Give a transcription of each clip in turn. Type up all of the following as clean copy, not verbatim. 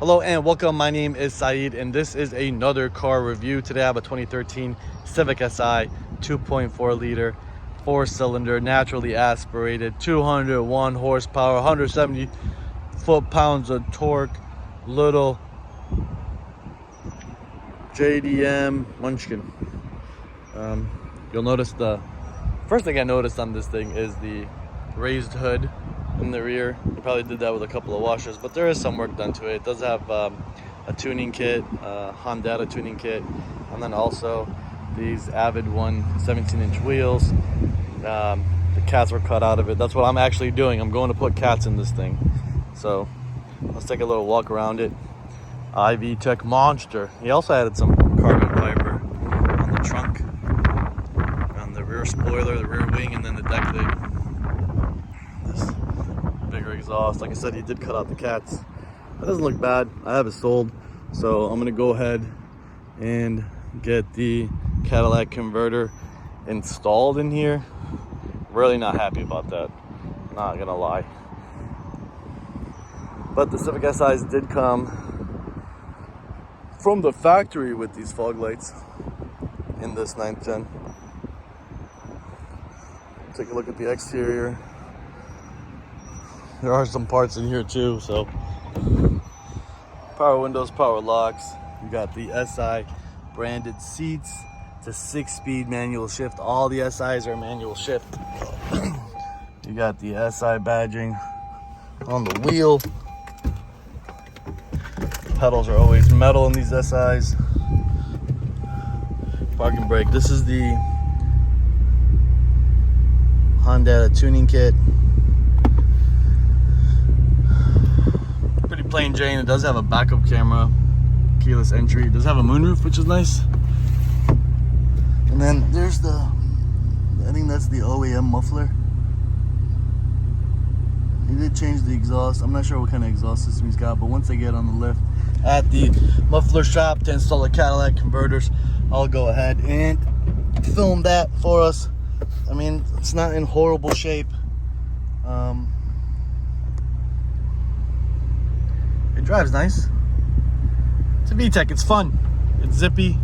Hello and welcome. My name is Saeed and this is another car review. Today I have a 2013 Civic SI 2.4 liter 4-cylinder naturally aspirated 201 horsepower 170 foot-pounds of torque little JDM Munchkin. You'll notice the first thing I noticed on this thing is the raised hood in the rear. You probably did that with a couple of washers, but there is some work done to it. It does have a tuning kit, Honda tuning kit, and then also these Avid 17-inch wheels. The cats were cut out of it. That's what I'm actually doing. I'm going to put cats in this thing. So let's take a little walk around it. IV Tech Monster. He also added some carbon fiber on the trunk, on the rear spoiler, the rear wing, and then the deck lid. This bigger exhaust. Like I said, he did cut out the cats. That doesn't look bad. I have it sold, so I'm gonna go ahead and get the Cadillac converter installed in here. Really not happy about that, not gonna lie. But the Civic SIs did come from the factory with these fog lights in this 9th gen. Take a look at the exterior. There are some parts in here too, so power windows, power locks. You got the SI branded seats. It's a 6-speed manual shift. All the SIs are manual shift. You got the SI badging on the wheel. Pedals are always metal in these SIs. Parking brake. This is the Honda tuning kit. Pretty plain Jane. It does have a backup camera, keyless entry. It does have a moonroof, which is nice. And then there's I think that's the OEM muffler. He did change the exhaust. I'm not sure what kind of exhaust system he's got, but once I get on the lift at the muffler shop to install the Cadillac converters, I'll go ahead and film that for us. I mean, it's not in horrible shape. It drives nice. It's a VTEC, it's fun. It's zippy.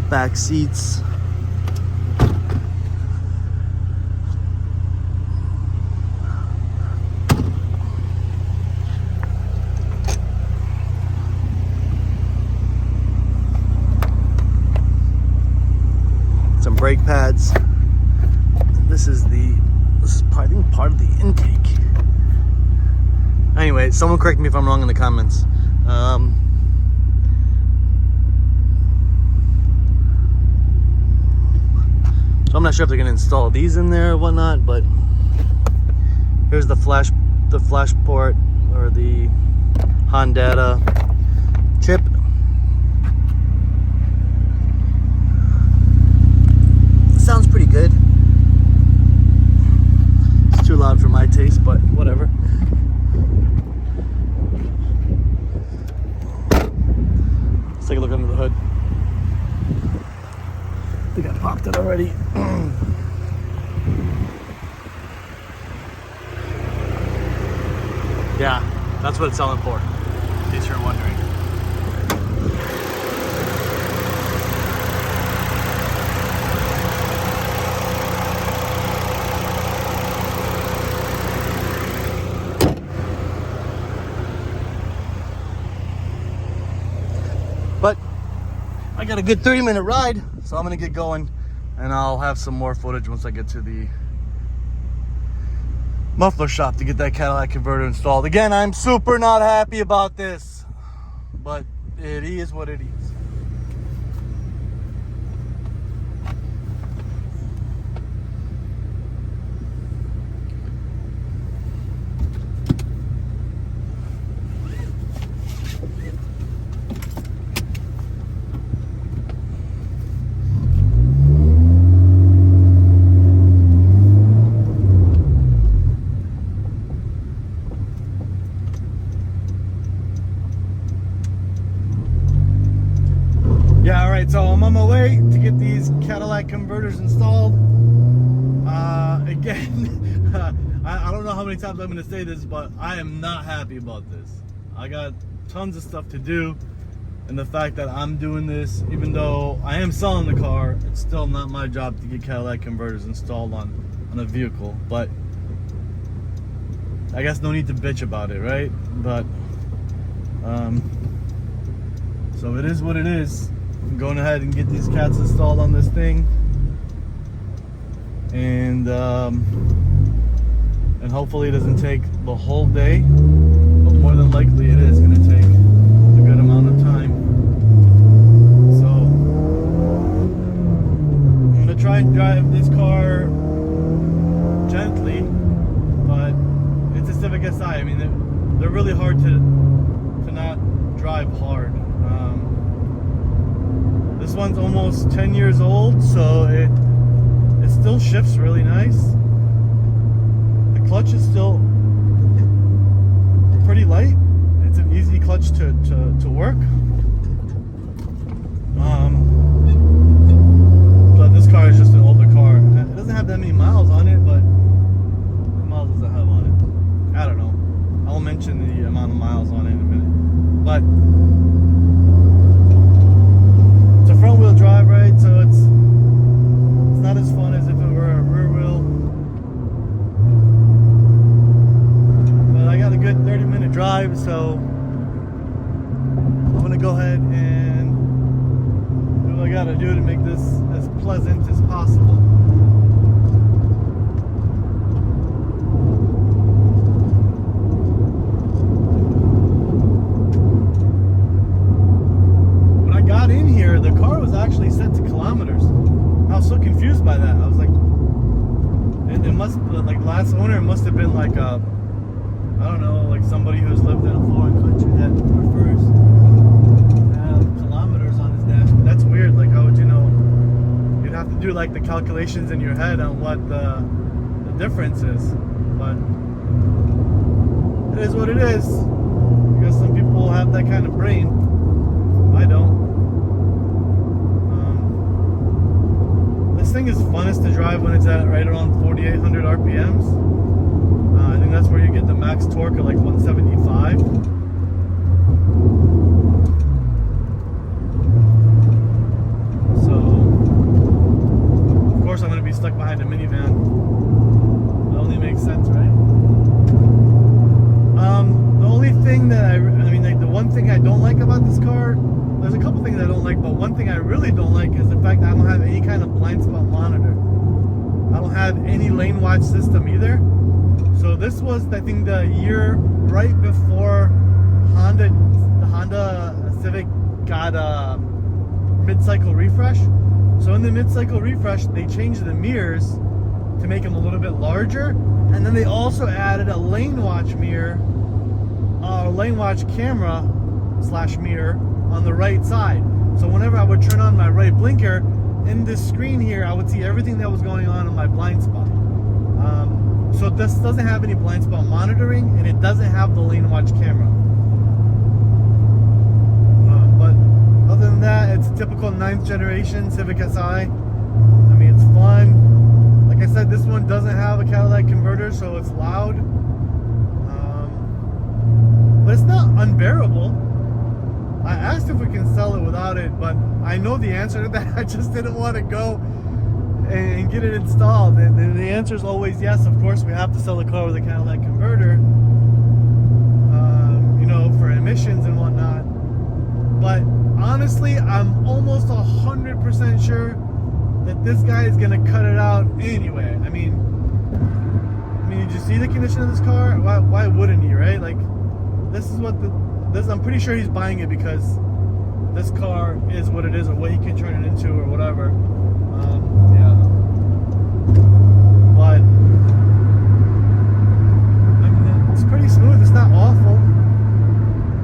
Back seats. Some brake pads. This is I think part of the intake. Anyway, someone correct me if I'm wrong in the comments. So I'm not sure if they're gonna install these in there or whatnot, but here's the flash port or the Honda chip. Sounds pretty good. It's too loud for my taste, but whatever. Let's take a look under the hood. I think I popped it already. Yeah, that's what it's selling for, in case you're wondering. But I got a good 30-minute ride, so I'm gonna get going and I'll have some more footage once I get to the muffler shop to get that Cadillac converter installed. Again, I'm super not happy about this, but it is what it is. Yeah, all right, so I'm on my way to get these Cadillac converters installed. Again, I don't know how many times I'm going to say this, but I am not happy about this. I got tons of stuff to do, and the fact that I'm doing this, even though I am selling the car, it's still not my job to get catalytic converters installed on a vehicle. But I guess no need to bitch about it, right? But so it is what it is. I'm going ahead and get these cats installed on this thing, and hopefully it doesn't take the whole day, but more than likely it is going to take a good amount of time. So I'm going to try and drive this car gently, but it's a Civic SI. I mean, they're really hard to not drive hard. This one's almost 10 years old, so it still shifts really nice. The clutch is still pretty light. It's an easy clutch to work. But this car is just an older car. It doesn't have that many miles on it, but what miles does it have on it? I don't know. I'll mention the amount of miles on it in a minute. But it's a front wheel drive, right? So it's not as fun as if it were a rear wheel. But I got a good 30-minute drive, so I'm gonna go ahead and do what I gotta do to make this as pleasant as possible. When I got in here, the car was actually set to kilometers. I was so confused by that. I was like, it must, like, last owner must have been like a, I don't know, like somebody who's lived in a foreign country that prefers to have kilometers on his dash. But that's weird. Like, how would you know? You'd have to do like the calculations in your head on what the difference is. But it is what it is. I guess some people have that kind of brain. I don't. This thing is funnest to drive when it's at right around 4,800 RPMs. I think that's where you get the max torque at like 175. So, of course I'm going to be stuck behind a minivan. That only makes sense, right? The only thing that I mean, like, the one thing I don't like about this car, there's a couple things I don't like, but one thing I really don't like is the fact that I don't have any kind of blind spot monitor. I don't have any lane watch system either. So this was, I think, the year right before the Honda Civic got a mid-cycle refresh. So in the mid-cycle refresh, they changed the mirrors to make them a little bit larger, and then they also added a lane watch mirror, lane watch camera / mirror on the right side. So whenever I would turn on my right blinker, in this screen here, I would see everything that was going on in my blind spot. So this doesn't have any blind spot monitoring, and it doesn't have the lane watch camera. But other than that, it's a typical 9th generation Civic SI. I mean, it's fun. Like I said, this one doesn't have a catalytic converter, so it's loud. But it's not unbearable. I asked if we can sell it without it, but I know the answer to that. I just didn't want to go and get it installed. And the answer is always yes. Of course, we have to sell the car with a catalytic converter, you know, for emissions and whatnot. But honestly, I'm almost 100% sure that this guy is gonna cut it out anyway. I mean, did you see the condition of this car? Why wouldn't he, right? Like, this is what I'm pretty sure he's buying it because this car is what it is, or what he can turn it into, or whatever. Yeah. But I mean, it's pretty smooth. It's not awful. I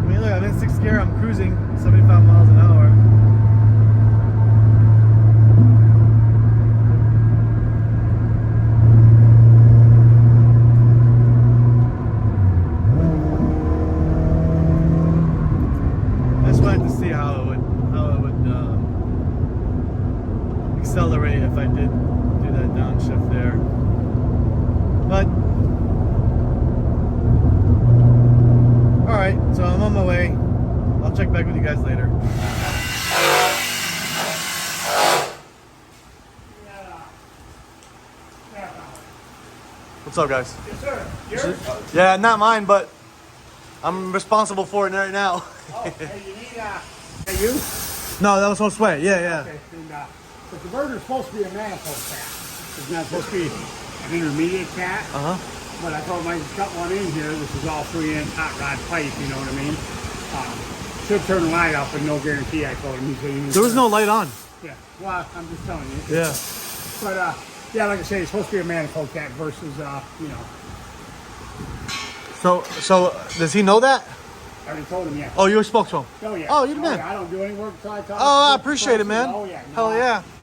mean, look, I'm in 6th gear. I'm cruising 75 miles an hour. To see how it would accelerate if I But all right, so I'm on my way. I'll check back with you guys later. What's up, guys? Yes, sir. Yours? Yeah, not mine, but I'm responsible for it right now. Oh, hey, you need you? No, that was so sweat. Yeah. Okay, and, but the burner's supposed to be a manifold cap. It's not supposed to be an intermediate cap. But I told him I just got one in here. This is all 3-inch hot rod pipe, you know what I mean? Should turn the light off, but no guarantee, I told him. He said, There was no light on. Yeah, well, I'm just telling you. Yeah. But, yeah, like I say, it's supposed to be a manifold cap versus, you know. So does he know that? I already told him, yeah. Oh, you spoke to him? Oh, yeah. Oh, you're the man. Yeah, I don't do any work until I talk. Oh, I appreciate it, man. Oh, yeah. Hell yeah.